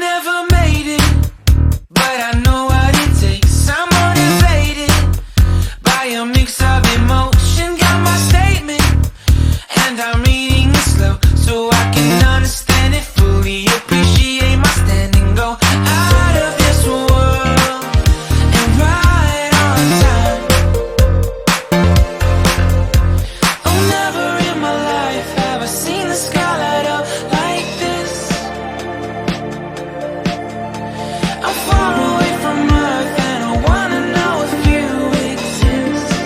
never made it, but I know what it takes. I'm motivated by a mix of emotion. Got my statement, and I'm reading it slow so I can understand it fully. Appreciate my standing, go out of this world and right on time. Oh, never in my life have I seen the sky light up like this. I'm far away from Earth and I wanna know if you exist.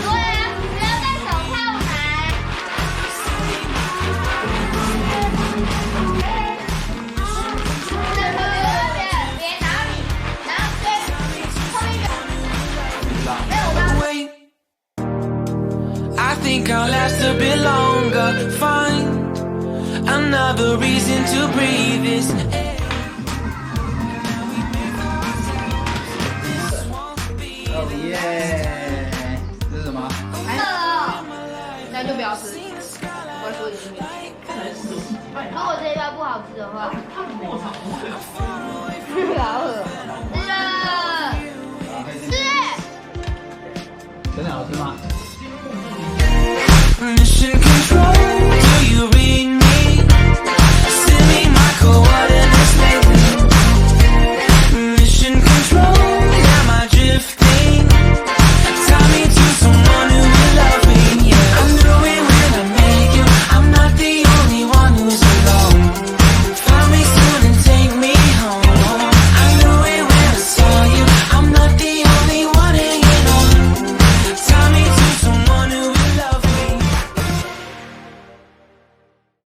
对啊，不要戴手套来。这个别打你，然后对后面一个。没有吧？ Wait, I think I'll last a bit longer. Find another reason to breathe this air. Oh yeah！这是什么？还有，那就不要吃。我说你是如果这一包不好吃的话，好恶。真的好吃吗？ Mission